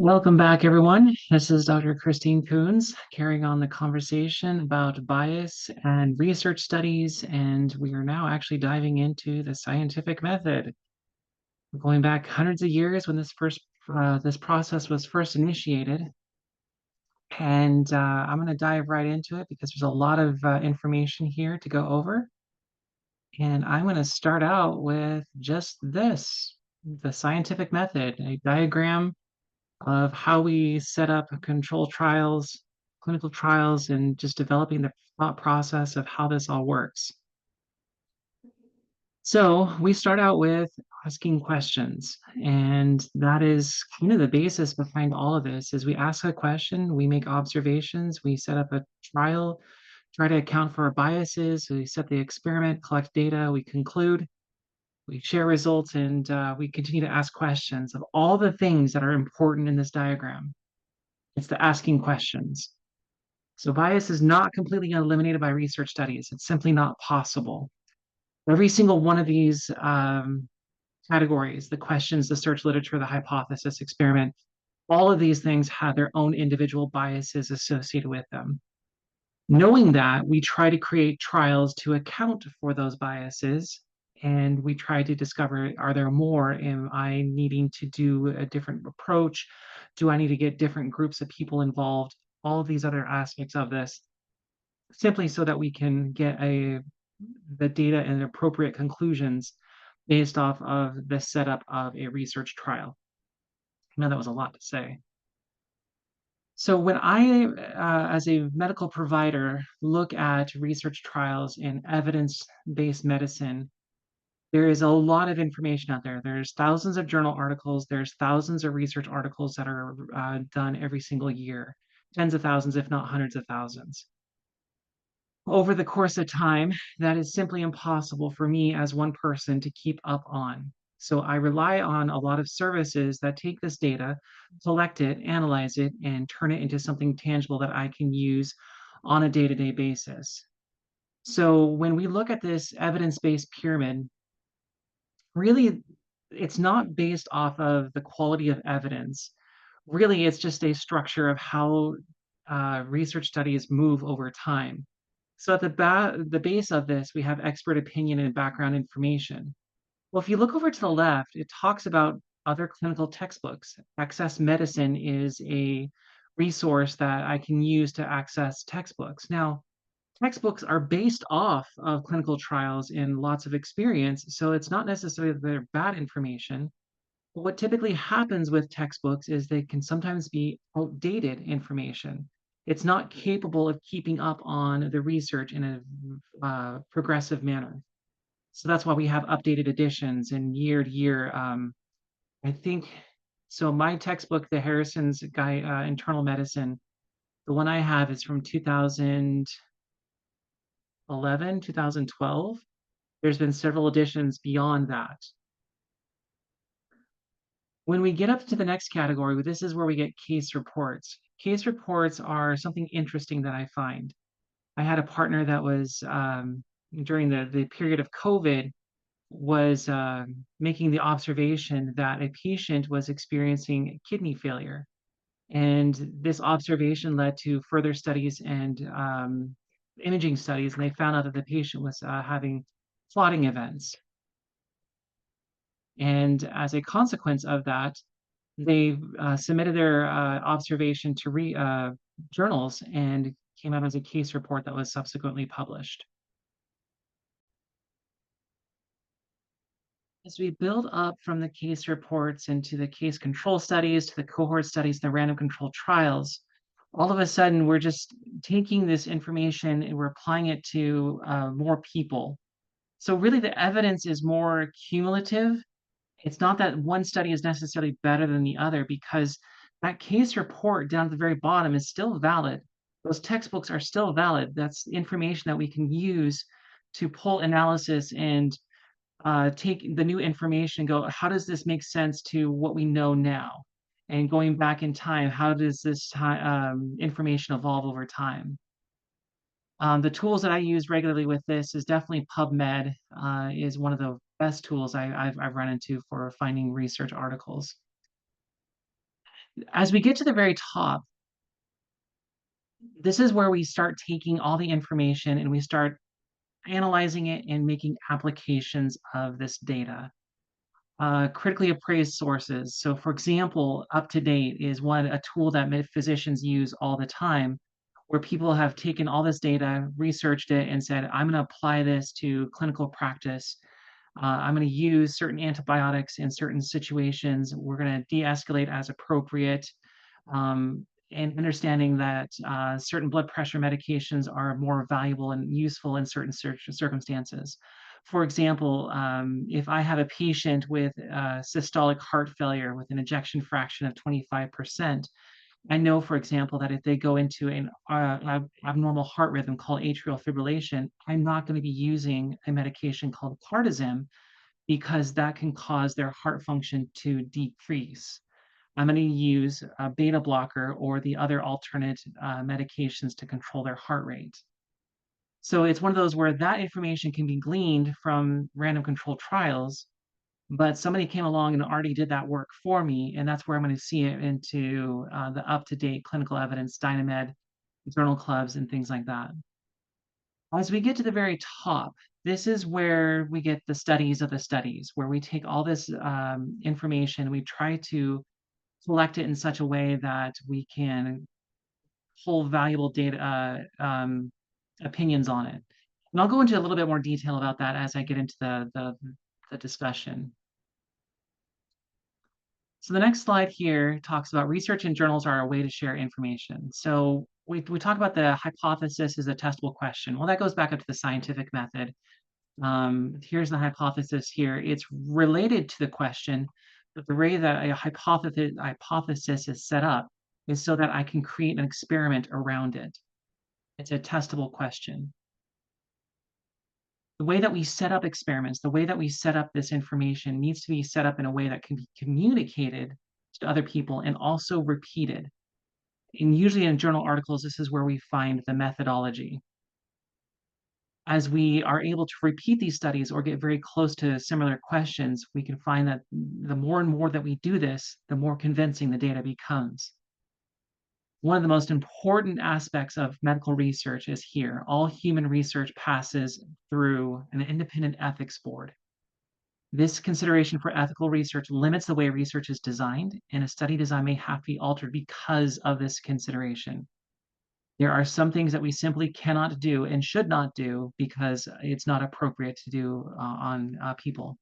Welcome back, everyone. This is Dr. Christine Coons carrying on the conversation about bias and research studies, and we are now actually diving into the scientific method. We're going back hundreds of years when this process was first initiated, and I'm going to dive right into it because there's a lot of information here to go over. And I'm going to start out with just this, the scientific method, a diagram of how we set up control trials, clinical trials, and just developing the thought process of how this all works. So we start out with asking questions, and that is kind of the basis behind all of this. Is we ask a question, we make observations, we set up a trial, try to account for our biases, we set the experiment, collect data, we conclude, we share results, and we continue to ask questions of all the things that are important in this diagram. It's the asking questions. So bias is not completely eliminated by research studies. It's simply not possible. Every single one of these categories, the questions, the search literature, the hypothesis, experiment, all of these things have their own individual biases associated with them. Knowing that, we try to create trials to account for those biases, and we try to discover, are there more? Am I needing to do a different approach? Do I need to get different groups of people involved? All of these other aspects of this, simply so that we can get the data and appropriate conclusions based off of the setup of a research trial. I know that was a lot to say. So when I, as a medical provider, look at research trials in evidence-based medicine, there is a lot of information out there. There's thousands of journal articles. There's thousands of research articles that are done every single year, tens of thousands, if not hundreds of thousands. Over the course of time, that is simply impossible for me as one person to keep up on. So I rely on a lot of services that take this data, collect it, analyze it, and turn it into something tangible that I can use on a day-to-day basis. So when we look at this evidence-based pyramid, really it's not based off of the quality of evidence. Really, it's just a structure of how research studies move over time. So at the base of this, we have expert opinion and background information. Well, if you look over to the left, it talks about other clinical textbooks. Access Medicine is a resource that I can use to access textbooks. Now, textbooks are based off of clinical trials and lots of experience, so it's not necessarily that they're bad information. But what typically happens with textbooks is they can sometimes be outdated information. It's not capable of keeping up on the research in a progressive manner. So that's why we have updated editions and year to year. I think so. My textbook, the Harrison's Internal Medicine, the one I have is from 2011, 2012. There's been several editions beyond that. When we get up to the next category, this is where we get case reports. Case reports are something interesting that I find. I had a partner that was during the period of COVID was making the observation that a patient was experiencing kidney failure. And this observation led to further studies and imaging studies, and they found out that the patient was having clotting events. And as a consequence of that, they submitted their observation to journals and came out as a case report that was subsequently published. As we build up from the case reports into the case control studies, to the cohort studies, the random control trials, all of a sudden we're just taking this information and we're applying it to more people. So really the evidence is more cumulative. It's not that one study is necessarily better than the other, because that case report down at the very bottom is still valid. Those textbooks are still valid. That's information that we can use to pull analysis and take the new information and go, how does this make sense to what we know now? And going back in time, how does this information evolve over time? The tools that I use regularly with this is definitely PubMed, is one of the best tools I've run into for finding research articles. As we get to the very top, this is where we start taking all the information and we start analyzing it and making applications of this data. Critically appraised sources. So, for example, UpToDate is a tool that physicians use all the time, where people have taken all this data, researched it, and said, "I'm going to apply this to clinical practice. I'm going to use certain antibiotics in certain situations. We're going to de-escalate as appropriate." And understanding that certain blood pressure medications are more valuable and useful in certain circumstances. For example, if I have a patient with systolic heart failure with an ejection fraction of 25%, I know, for example, that if they go into an abnormal heart rhythm called atrial fibrillation, I'm not going to be using a medication called cardizem because that can cause their heart function to decrease. I'm going to use a beta blocker or the other alternate medications to control their heart rate. So it's one of those where that information can be gleaned from random controlled trials, but somebody came along and already did that work for me, and that's where I'm going to see it into the up-to-date clinical evidence, Dynamed, journal clubs, and things like that. As we get to the very top, this is where we get the studies of the studies, where we take all this information, we try to collect it in such a way that we can pull valuable data opinions on it. And I'll go into a little bit more detail about that as I get into the discussion. So the next slide here talks about research and journals are a way to share information. So we talk about the hypothesis is a testable question. Well, that goes back up to the scientific method. Here's the hypothesis here. It's related to the question, but the way that a hypothesis is set up is so that I can create an experiment around it. It's a testable question. The way that we set up experiments, the way that we set up this information needs to be set up in a way that can be communicated to other people and also repeated. And usually in journal articles, this is where we find the methodology. As we are able to repeat these studies or get very close to similar questions, we can find that the more and more that we do this, the more convincing the data becomes. One of the most important aspects of medical research is here. All human research passes through an independent ethics board. This consideration for ethical research limits the way research is designed, and a study design may have to be altered because of this consideration. There are some things that we simply cannot do and should not do because it's not appropriate to do on people.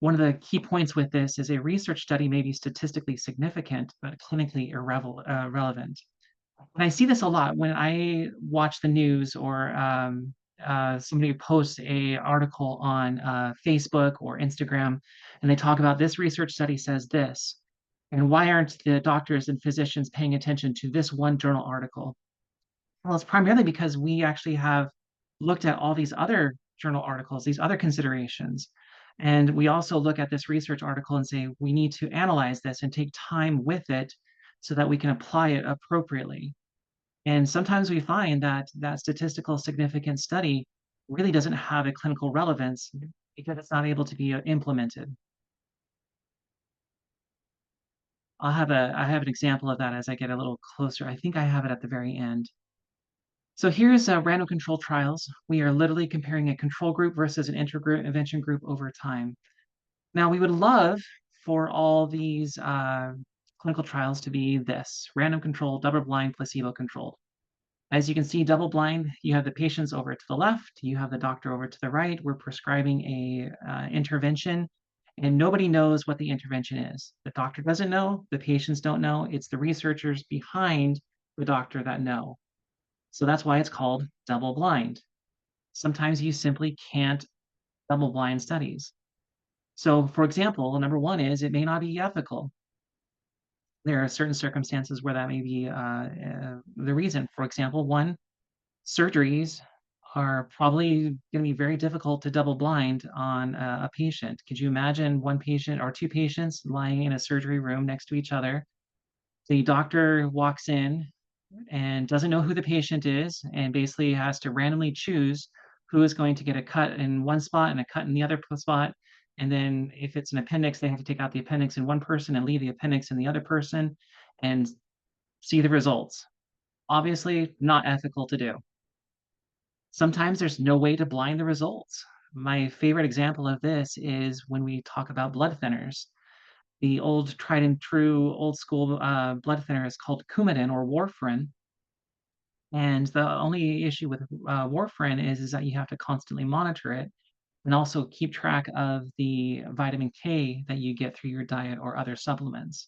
One of the key points with this is a research study may be statistically significant, but clinically irrelevant. And I see this a lot when I watch the news or somebody posts a article on Facebook or Instagram, and they talk about this research study says this, and why aren't the doctors and physicians paying attention to this one journal article? Well, it's primarily because we actually have looked at all these other journal articles, these other considerations. And we also look at this research article and say, we need to analyze this and take time with it so that we can apply it appropriately. And sometimes we find that that statistical significant study really doesn't have a clinical relevance because it's not able to be implemented. I have an example of that as I get a little closer. I think I have it at the very end. So here's random control trials. We are literally comparing a control group versus an intervention group over time. Now we would love for all these clinical trials to be this, random control, double blind, placebo controlled. As you can see, double blind, you have the patients over to the left, you have the doctor over to the right. We're prescribing a intervention and nobody knows what the intervention is. The doctor doesn't know, the patients don't know. It's the researchers behind the doctor that know. So that's why it's called double blind. Sometimes you simply can't double blind studies. So for example, number one is it may not be ethical. There are certain circumstances where that may be the reason. For example, one, surgeries are probably going to be very difficult to double blind on a patient. Could you imagine one patient or two patients lying in a surgery room next to each other? The doctor walks in and doesn't know who the patient is and basically has to randomly choose who is going to get a cut in one spot and a cut in the other spot. And then if it's an appendix, they have to take out the appendix in one person and leave the appendix in the other person and see the results. Obviously, not ethical to do. Sometimes there's no way to blind the results. My favorite example of this is when we talk about blood thinners. The old tried and true old school blood thinner is called Coumadin or warfarin. And the only issue with warfarin is that you have to constantly monitor it and also keep track of the vitamin K that you get through your diet or other supplements.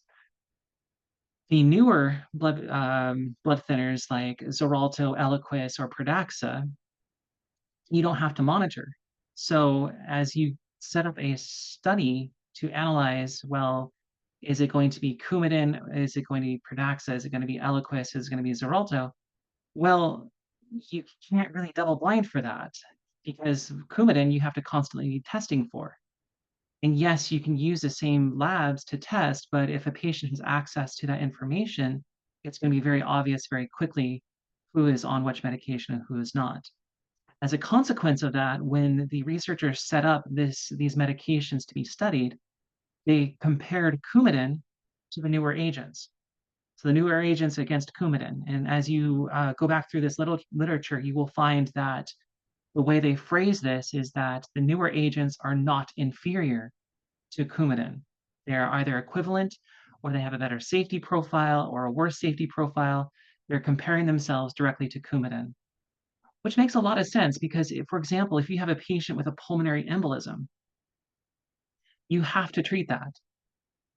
The newer blood thinners like Xarelto, Eliquis, or Pradaxa, you don't have to monitor. So as you set up a study to analyze, well, is it going to be Coumadin? Is it going to be Pradaxa? Is it going to be Eliquis? Is it going to be Xarelto? Well, you can't really double blind for that because Coumadin you have to constantly be testing for. And yes, you can use the same labs to test, but if a patient has access to that information, it's going to be very obvious very quickly who is on which medication and who is not. As a consequence of that, when the researchers set up these medications to be studied, they compared Coumadin to the newer agents. So the newer agents against Coumadin. And as you go back through this little literature, you will find that the way they phrase this is that the newer agents are not inferior to Coumadin. They're either equivalent or they have a better safety profile or a worse safety profile. They're comparing themselves directly to Coumadin, which makes a lot of sense because, if, for example, if you have a patient with a pulmonary embolism, you have to treat that.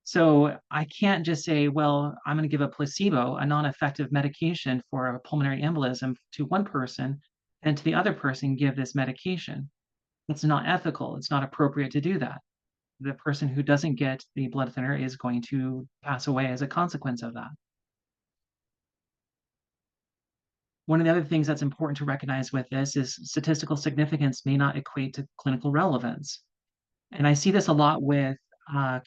So I can't just say, well, I'm going to give a placebo, a non-effective medication for a pulmonary embolism to one person, and to the other person give this medication. It's not ethical. It's not appropriate to do that. The person who doesn't get the blood thinner is going to pass away as a consequence of that. One of the other things that's important to recognize with this is statistical significance may not equate to clinical relevance. And I see this a lot with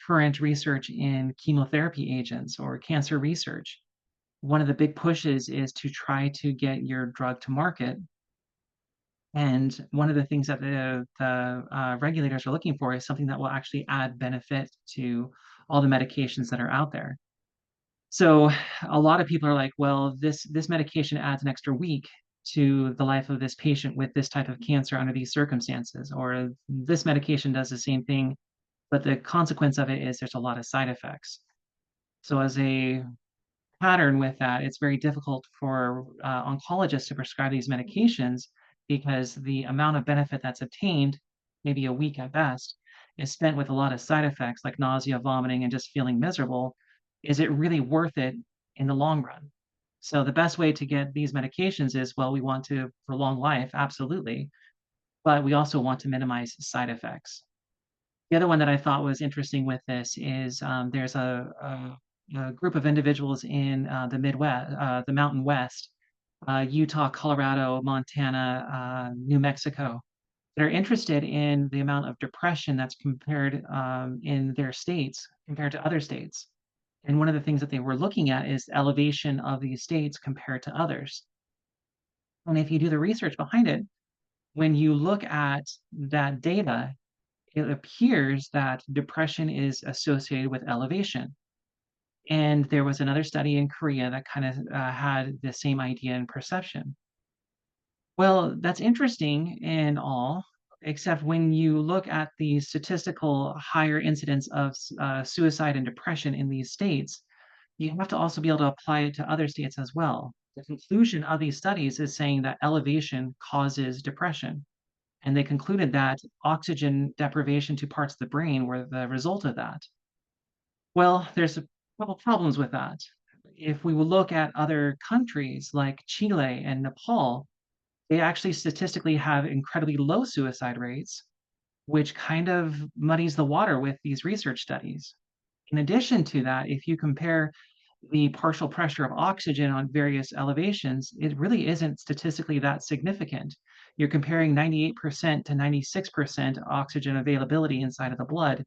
current research in chemotherapy agents or cancer research. One of the big pushes is to try to get your drug to market. And one of the things that the regulators are looking for is something that will actually add benefit to all the medications that are out there. So a lot of people are like, well, this medication adds an extra week to the life of this patient with this type of cancer under these circumstances, or this medication does the same thing, but the consequence of it is there's a lot of side effects. So as a pattern with that, it's very difficult for oncologists to prescribe these medications because the amount of benefit that's obtained, maybe a week at best, is spent with a lot of side effects like nausea, vomiting, and just feeling miserable. Is it really worth it in the long run? So the best way to get these medications is, well, we want to prolong life, absolutely, but we also want to minimize side effects. The other one that I thought was interesting with this is there's a group of individuals in the Midwest, the Mountain West, Utah, Colorado, Montana, New Mexico, that are interested in the amount of depression that's compared in their states compared to other states. And one of the things that they were looking at is elevation of these states compared to others. And if you do the research behind it, when you look at that data, it appears that depression is associated with elevation. And there was another study in Korea that kind of had the same idea and perception. Well, that's interesting and all, except when you look at the statistical higher incidence of suicide and depression in these states, you have to also be able to apply it to other states as well. The conclusion of these studies is saying that elevation causes depression. And they concluded that oxygen deprivation to parts of the brain were the result of that. Well, there's a couple problems with that. If we will look at other countries like Chile and Nepal, they actually statistically have incredibly low suicide rates, which kind of muddies the water with these research studies. In addition to that, if you compare the partial pressure of oxygen on various elevations, it really isn't statistically that significant. You're comparing 98% to 96% oxygen availability inside of the blood,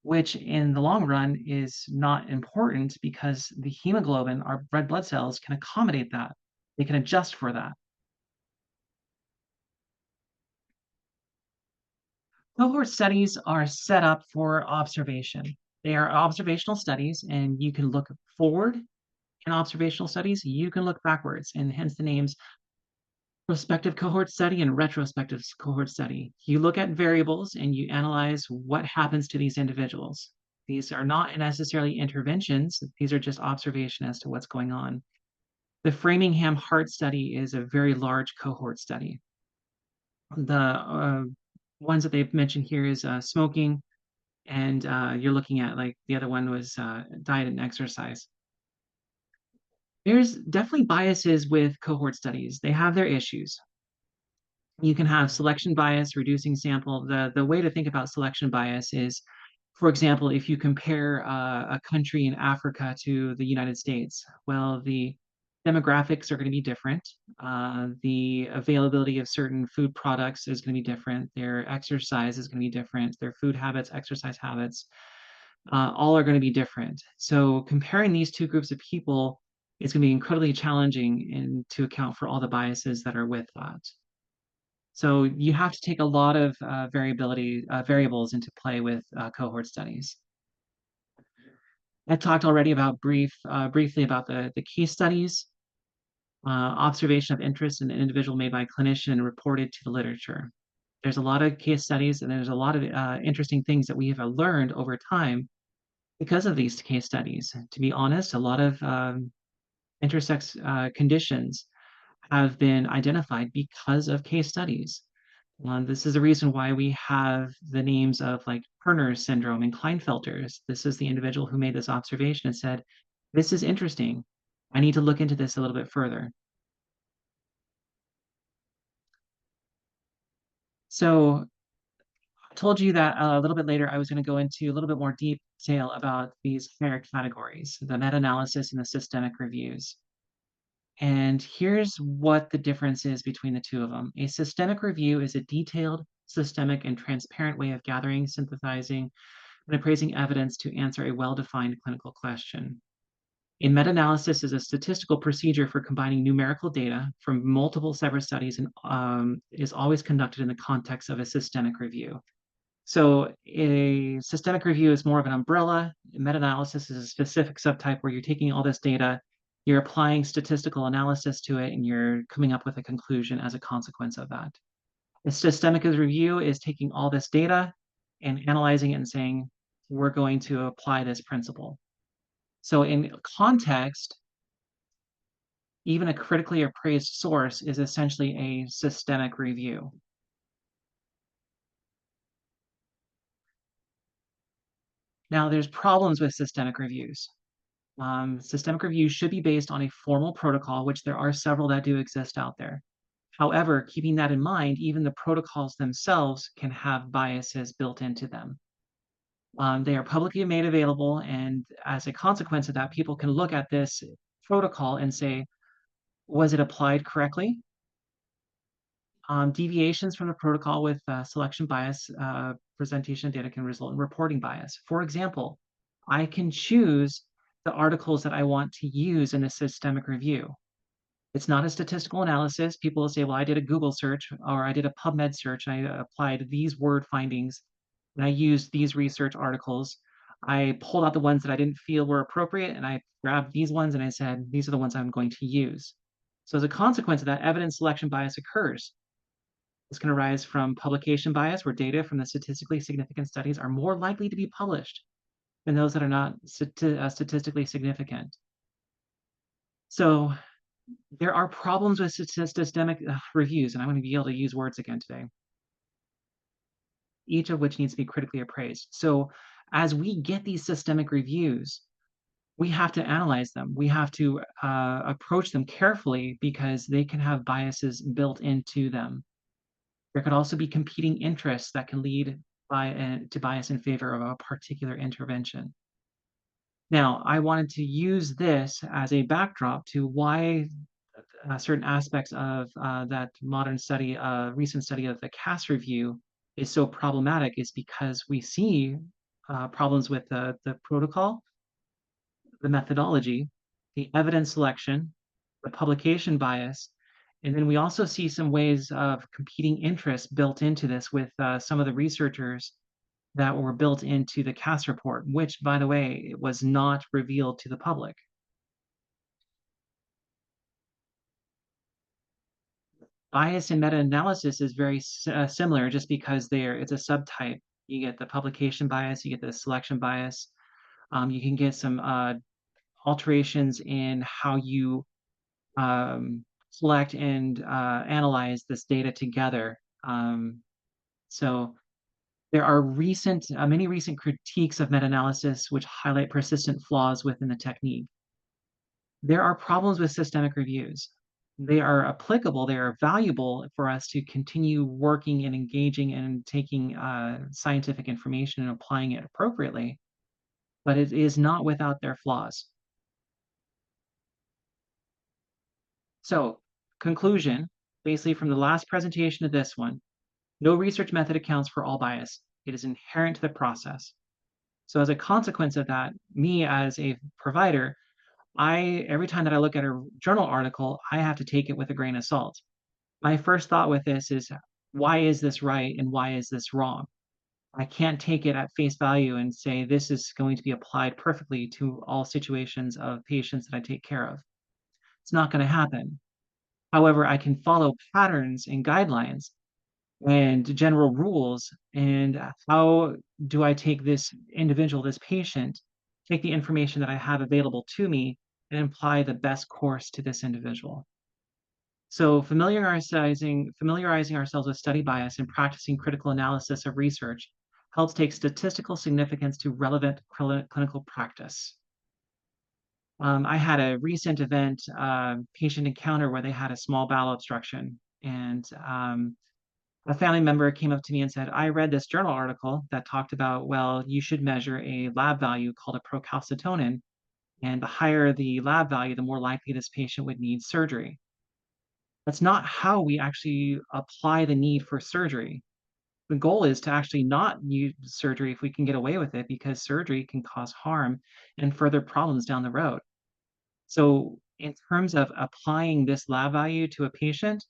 which in the long run is not important because the hemoglobin, our red blood cells, can accommodate that. They can adjust for that. Cohort studies are set up for observation. They are observational studies, and you can look forward in observational studies, you can look backwards, and hence the names prospective cohort study and retrospective cohort study. You look at variables and you analyze what happens to these individuals. These are not necessarily interventions, these are just observation as to what's going on. The Framingham Heart Study is a very large cohort study. The ones that they've mentioned here is smoking, and you're looking at like the other one was diet and exercise. There's definitely biases with cohort studies. They have their issues. You can have selection bias, reducing sample. The way to think about selection bias is, for example, if you compare a country in Africa to the United States, well, the demographics are going to be different. The availability of certain food products is going to be different. Their exercise is going to be different. Their food habits, exercise habits, all are going to be different. So comparing these two groups of people is going to be incredibly challenging and to account for all the biases that are with that. So you have to take a lot of variables into play with cohort studies. I talked already about briefly about the case studies, observation of interest in an individual made by a clinician and reported to the literature. There's a lot of case studies and there's a lot of interesting things that we have learned over time because of these case studies. To be honest, a lot of intersex conditions have been identified because of case studies. This is the reason why we have the names of like Turner's syndrome and Klinefelter's. This is the individual who made this observation and said, this is interesting. I need to look into this a little bit further. So I told you that a little bit later I was going to go into a little bit more detail about these higher categories, the meta-analysis and the systemic reviews. And here's what the difference is between the two of them. A systemic review is a detailed, systemic, and transparent way of gathering, synthesizing, and appraising evidence to answer a well-defined clinical question. A meta-analysis is a statistical procedure for combining numerical data from multiple separate studies and is always conducted in the context of a systemic review. So a systemic review is more of an umbrella. Meta-analysis is a specific subtype where you're taking all this data, you're applying statistical analysis to it, and you're coming up with a conclusion as a consequence of that. A systemic review is taking all this data and analyzing it and saying, we're going to apply this principle. So in context, even a critically appraised source is essentially a systemic review. Now, there's problems with systemic reviews. Systemic reviews should be based on a formal protocol, which there are several that do exist out there. However, keeping that in mind, even the protocols themselves can have biases built into them. They are publicly made available, and as a consequence of that, people can look at this protocol and say, was it applied correctly? Deviations from the protocol with selection bias, presentation of data can result in reporting bias. For example, I can choose the articles that I want to use in a systemic review. It's not a statistical analysis. People will say, well, I did a Google search or I did a PubMed search and I applied these word findings and I used these research articles. I pulled out the ones that I didn't feel were appropriate and I grabbed these ones and I said, these are the ones I'm going to use. So as a consequence of that, evidence selection bias occurs. This can arise from publication bias, where data from the statistically significant studies are more likely to be published than those that are not statistically significant. So there are problems with systemic reviews, and I'm going to be able to use words again today, each of which needs to be critically appraised. So as we get these systemic reviews, we have to analyze them. We have to approach them carefully because they can have biases built into them. There could also be competing interests that can lead to bias in favor of a particular intervention. Now, I wanted to use this as a backdrop to why certain aspects of that modern study, recent study of the CAS review is so problematic is because we see problems with the protocol, the methodology, the evidence selection, the publication bias, And then we also see some ways of competing interests built into this with some of the researchers that were built into the CAS report, which, by the way, was not revealed to the public. Bias in meta-analysis is very similar just because it's a subtype. You get the publication bias, you get the selection bias. You can get some alterations in how you select and analyze this data together. So there are many recent critiques of meta-analysis which highlight persistent flaws within the technique. There are problems with systemic reviews. They are applicable, they are valuable for us to continue working and engaging and taking scientific information and applying it appropriately, but it is not without their flaws. So, conclusion, basically from the last presentation to this one, no research method accounts for all bias. It is inherent to the process. So as a consequence of that, me as a provider, every time that I look at a journal article, I have to take it with a grain of salt. My first thought with this is, why is this right and why is this wrong? I can't take it at face value and say this is going to be applied perfectly to all situations of patients that I take care of. It's not going to happen. However, I can follow patterns and guidelines and general rules. And how do I take this individual, this patient, take the information that I have available to me and apply the best course to this individual? So familiarizing ourselves with study bias and practicing critical analysis of research helps take statistical significance to relevant clinical practice. I had a recent event, patient encounter where they had a small bowel obstruction, and a family member came up to me and said, I read this journal article that talked about, well, you should measure a lab value called a procalcitonin. And the higher the lab value, the more likely this patient would need surgery. That's not how we actually apply the need for surgery. The goal is to actually not use surgery if we can get away with it, because surgery can cause harm and further problems down the road. So, in terms of applying this lab value to a patient,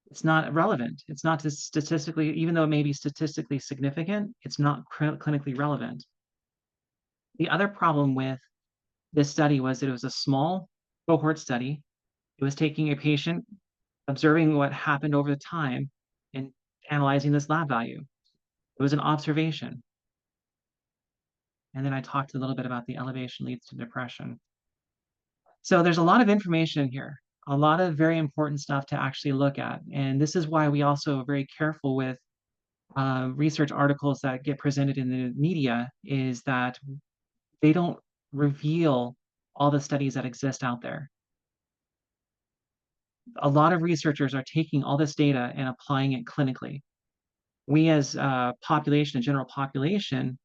it's not relevant. It's not statistically, even though it may be statistically significant, it's not clinically relevant. The other problem with this study was that it was a small cohort study. It was taking a patient, observing what happened over the time, and analyzing this lab value. It was an observation. And then I talked a little bit about the elevation leads to depression. So there's a lot of information here, a lot of very important stuff to actually look at. And this is why we also are very careful with research articles that get presented in the media, is that they don't reveal all the studies that exist out there. A lot of researchers are taking all this data and applying it clinically. We as a population, a general population,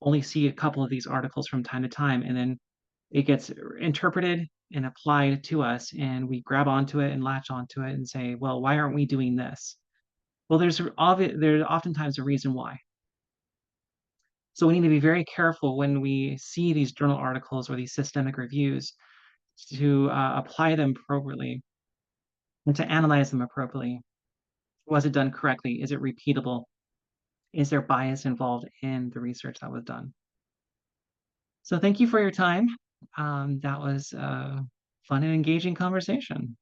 only see a couple of these articles from time to time, and then it gets interpreted and applied to us, and we grab onto it and latch onto it and say, well, why aren't we doing this? Well, there's oftentimes a reason why. So we need to be very careful when we see these journal articles or these systemic reviews to apply them appropriately and to analyze them appropriately. Was it done correctly? Is it repeatable? Is there bias involved in the research that was done? So thank you for your time. That was a fun and engaging conversation.